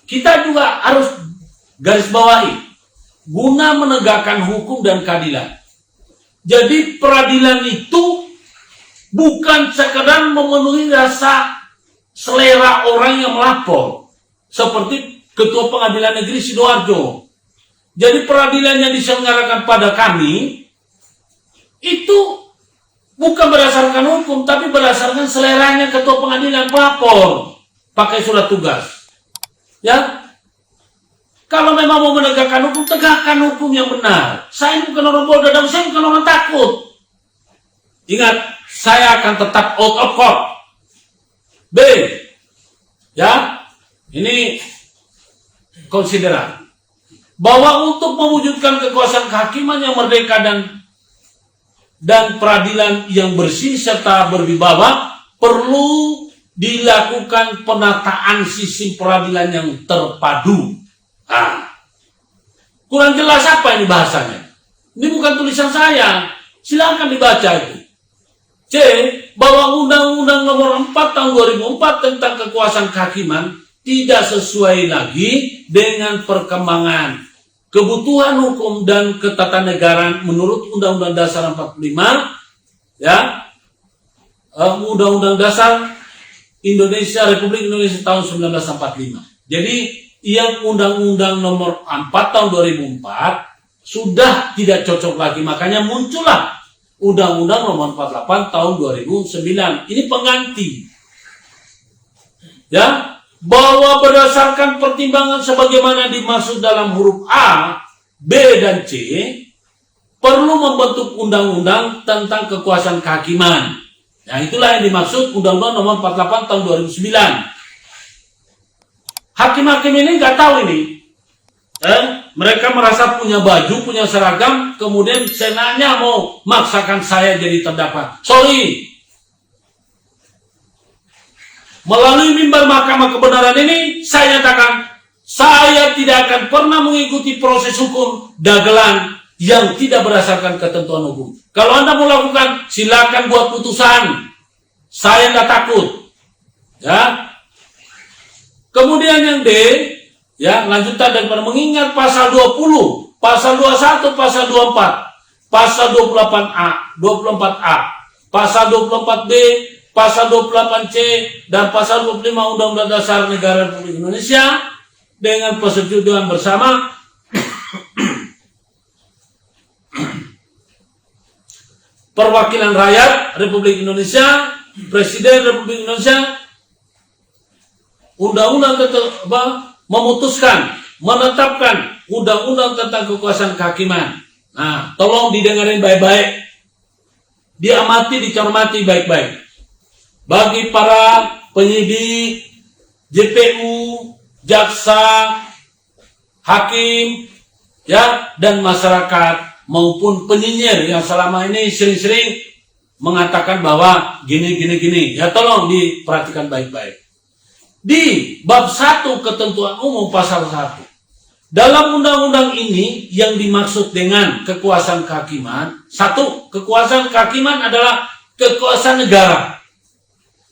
kita juga harus garis bawahi guna menegakkan hukum dan keadilan. Jadi peradilan itu bukan sekedar memenuhi rasa selera orang yang melapor, seperti Ketua Pengadilan Negeri Sidoarjo. Jadi peradilan yang diselenggarakan pada kami itu bukan berdasarkan hukum, tapi berdasarkan seleranya Ketua Pengadilan pelapor pakai surat tugas. Ya, kalau memang mau menegakkan hukum, tegakkan hukum yang benar. Saya bukan orang bodoh dan saya bukan orang takut. Ingat, saya akan tetap out of court. B, ya, ini konsideran bahwa untuk mewujudkan kekuasaan kehakiman yang merdeka dan peradilan yang bersih serta berwibawa, perlu dilakukan penataan sistem peradilan yang terpadu. Kurang jelas apa ini bahasanya? Ini bukan tulisan saya, silakan dibaca itu. C, bahwa Undang-Undang Nomor 4 Tahun 2004 tentang kekuasaan kehakiman tidak sesuai lagi dengan perkembangan kebutuhan hukum dan ketatanegaraan menurut Undang-Undang Dasar 45, ya, Undang-Undang Dasar Indonesia Republik Indonesia tahun 1945. Jadi yang Undang-Undang Nomor 4 Tahun 2004 sudah tidak cocok lagi, makanya muncullah Undang-Undang Nomor 48 Tahun 2009. Ini pengganti. Ya, bahwa berdasarkan pertimbangan sebagaimana dimaksud dalam huruf A, B, dan C, perlu membentuk undang-undang tentang kekuasaan kehakiman. Nah, itulah yang dimaksud Undang-Undang Nomor 48 Tahun 2009. Hakim-hakim ini nggak tahu ini. Mereka merasa punya baju, punya seragam, kemudian senanya mau maksakan saya jadi terdakwa. Sorry. Melalui mimbar Mahkamah Kebenaran ini, saya nyatakan, saya tidak akan pernah mengikuti proses hukum dagelan yang tidak berdasarkan ketentuan hukum. Kalau Anda mau lakukan, silakan buat putusan. Saya nggak takut. Ya. Kemudian yang D, ya, lanjutan daripada mengingat pasal 20, pasal 21, pasal 24, pasal 28A, 24A, pasal 24B, pasal 28C, dan pasal 25 Undang-Undang Dasar Negara Republik Indonesia dengan persetujuan bersama Perwakilan Rakyat Republik Indonesia, Presiden Republik Indonesia, Undang-Undang memutuskan, menetapkan Undang-Undang tentang kekuasaan kehakiman. Nah, tolong didengarin baik-baik, diamati, dicermati baik-baik. Bagi para penyidik, JPU, jaksa, hakim, ya, dan masyarakat maupun penyinyir yang selama ini sering-sering mengatakan bahwa gini. Ya, tolong diperhatikan baik-baik. Di bab 1 ketentuan umum pasal 1. Dalam undang-undang ini yang dimaksud dengan kekuasaan kehakiman, 1, kekuasaan kehakiman adalah kekuasaan negara.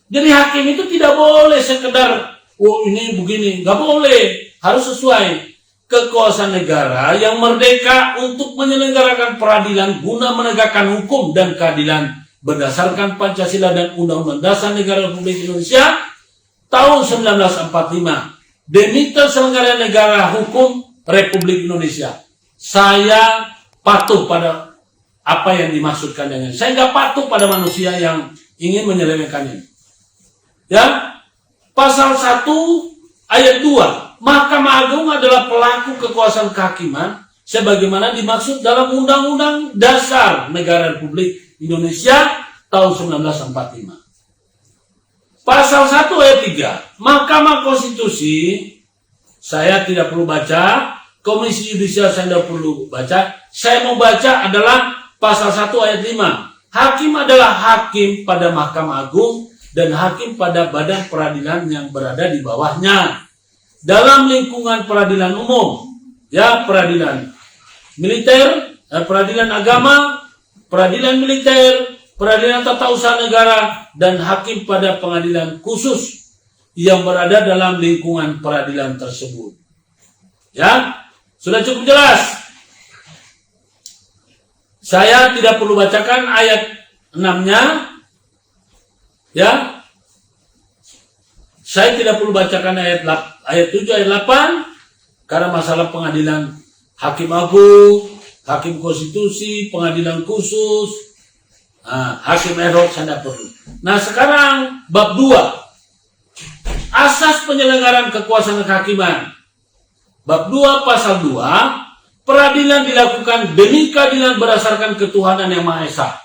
Jadi hakim itu tidak boleh sekedar, oh ini begini, nggak boleh, harus sesuai. Kekuasaan negara yang merdeka untuk menyelenggarakan peradilan guna menegakkan hukum dan keadilan berdasarkan Pancasila dan Undang-Undang Dasar Negara Republik Indonesia tahun 1945 demi terselenggaraan negara hukum Republik Indonesia. Saya patuh pada apa yang dimaksudkan dengan. Saya nggak patuh pada manusia yang ingin menyelewengkannya. Ya, pasal 1 ayat 2, Mahkamah Agung adalah pelaku kekuasaan kehakiman sebagaimana dimaksud dalam Undang-Undang Dasar Negara Republik Indonesia tahun 1945. Pasal 1 ayat 3, Mahkamah Konstitusi, saya tidak perlu baca, Komisi Yudisial saya tidak perlu baca, saya mau baca adalah pasal 1 ayat 5. Hakim adalah hakim pada Mahkamah Agung dan hakim pada badan peradilan yang berada di bawahnya. Dalam lingkungan peradilan umum, ya, peradilan militer, peradilan agama, peradilan militer, peradilan tata usaha negara, dan hakim pada pengadilan khusus yang berada dalam lingkungan peradilan tersebut. Ya, sudah cukup jelas. Saya tidak perlu bacakan ayat 6-nya. Ya. Saya tidak perlu bacakan ayat 7, ayat 8 karena masalah pengadilan hakim agung, hakim konstitusi, pengadilan khusus, hakim ad hoc saya tidak perlu. Nah, sekarang bab 2. Asas penyelenggaraan kekuasaan kehakiman. Bab 2 pasal 2, peradilan dilakukan demi keadilan berdasarkan ketuhanan yang Maha Esa.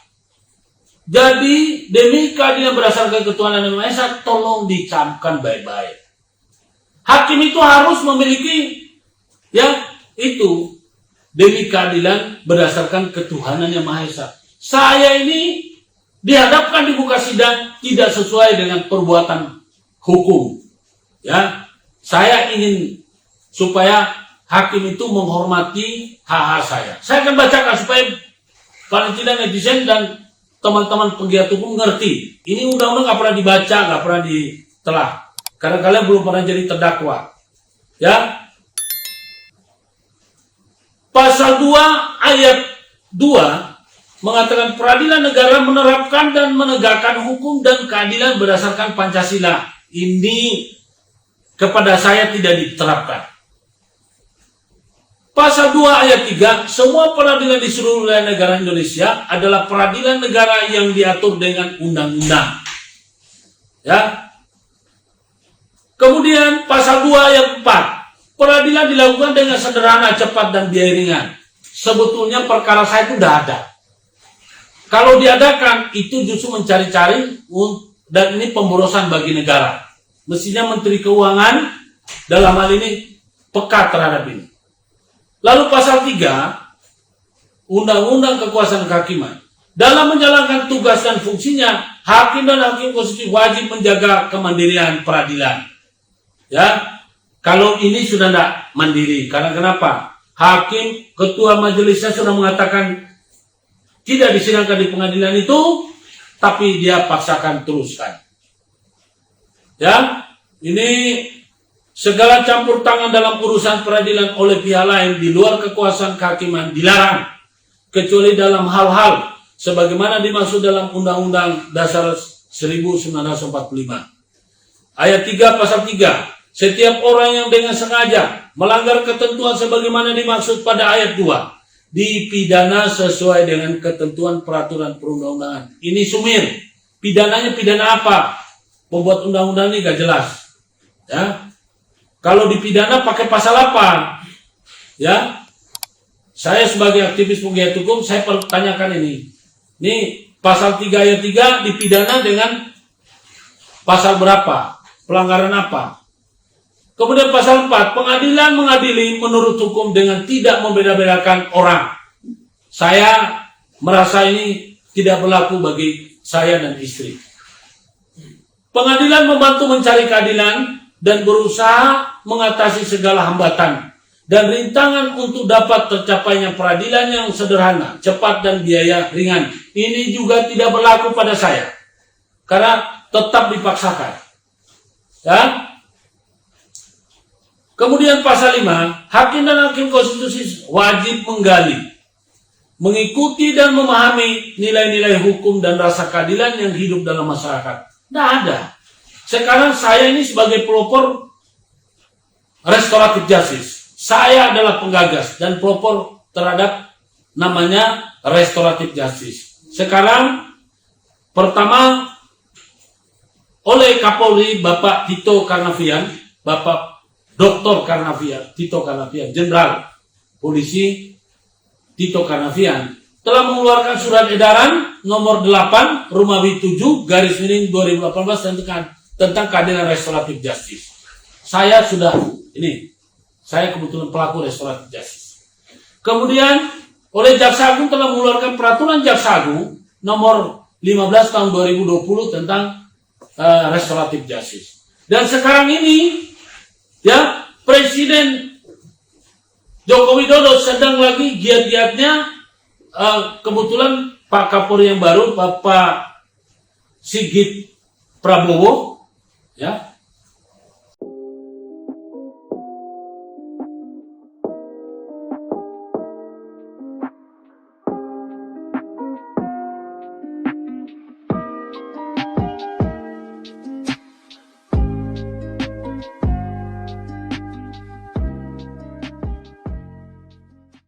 Jadi, demi keadilan berdasarkan ketuhanan yang Maha Esa, tolong dicamkan baik-baik. Hakim itu harus memiliki, ya, itu demi keadilan berdasarkan ketuhanan yang Maha Esa. Saya ini dihadapkan di muka sidang tidak sesuai dengan perbuatan hukum. Ya, saya ingin supaya hakim itu menghormati hak-hak saya. Saya akan bacakan supaya paling tidak netizen dan teman-teman penggiat hukum ngerti. Ini undang-undang nggak pernah dibaca, nggak pernah ditelah. Karena kalian belum pernah jadi terdakwa. Ya. Pasal 2 ayat 2 mengatakan peradilan negara menerapkan dan menegakkan hukum dan keadilan berdasarkan Pancasila. Ini kepada saya tidak diterapkan. Pasal 2 ayat 3, semua peradilan di seluruh wilayah negara Indonesia adalah peradilan negara yang diatur dengan undang-undang. Ya. Kemudian pasal 2 ayat 4, peradilan dilakukan dengan sederhana, cepat, dan biaya ringan. Sebetulnya perkara saya itu sudah ada. Kalau diadakan, itu justru mencari-cari, dan ini pemborosan bagi negara. Mestinya Menteri Keuangan dalam hal ini peka terhadap ini. Lalu pasal 3, Undang-Undang Kekuasaan Kehakiman. Dalam menjalankan tugas dan fungsinya, hakim dan hakim konstitusi wajib menjaga kemandirian peradilan. Ya, kalau ini sudah tidak mandiri. Karena kenapa? Hakim, ketua majelisnya sudah mengatakan tidak disidangkan di pengadilan itu, tapi dia paksakan teruskan. Ya, ini segala campur tangan dalam urusan peradilan oleh pihak lain di luar kekuasaan kehakiman dilarang, kecuali dalam hal-hal sebagaimana dimaksud dalam Undang-Undang Dasar 1945. Ayat 3 pasal 3, setiap orang yang dengan sengaja melanggar ketentuan sebagaimana dimaksud pada ayat 2, dipidana sesuai dengan ketentuan peraturan perundang-undangan. Ini sumir. Pidananya pidana apa? Pembuat undang-undang ini gak jelas. Ya. Kalau dipidana pakai pasal apa? Ya, saya sebagai aktivis penggiat hukum, saya pertanyakan ini. Ini pasal 3 ayat 3 dipidana dengan pasal berapa? Pelanggaran apa? Kemudian pasal 4, pengadilan mengadili menurut hukum dengan tidak membeda-bedakan orang. Saya merasa ini tidak berlaku bagi saya dan istri. Pengadilan membantu mencari keadilan dan berusaha mengatasi segala hambatan dan rintangan untuk dapat tercapainya peradilan yang sederhana, cepat, dan biaya ringan. Ini juga tidak berlaku pada saya karena tetap dipaksakan. Ya. Kemudian pasal 5, hakim dan hakim konstitusi wajib menggali, mengikuti dan memahami nilai-nilai hukum dan rasa keadilan yang hidup dalam masyarakat. Tidak ada. Sekarang saya ini sebagai pelopor restoratif justice. Saya adalah penggagas dan pelopor terhadap namanya restoratif justice. Sekarang pertama oleh Kapolri Bapak Tito Karnavian, Bapak Dr. Karnavian, Tito Karnavian, Jenderal Polisi Tito Karnavian telah mengeluarkan surat edaran nomor 8 Romawi 7 garis miring 2018 tentang keadilan restoratif justice. Saya kebetulan pelaku restoratif justice. Kemudian oleh Jaksa Agung telah mengeluarkan peraturan Jaksa Agung nomor 15 tahun 2020 tentang restoratif justice. Dan sekarang ini ya Presiden Joko Widodo sedang lagi giat-giatnya, kebetulan Pak Kapolri yang baru Bapak Sigit Prabowo ya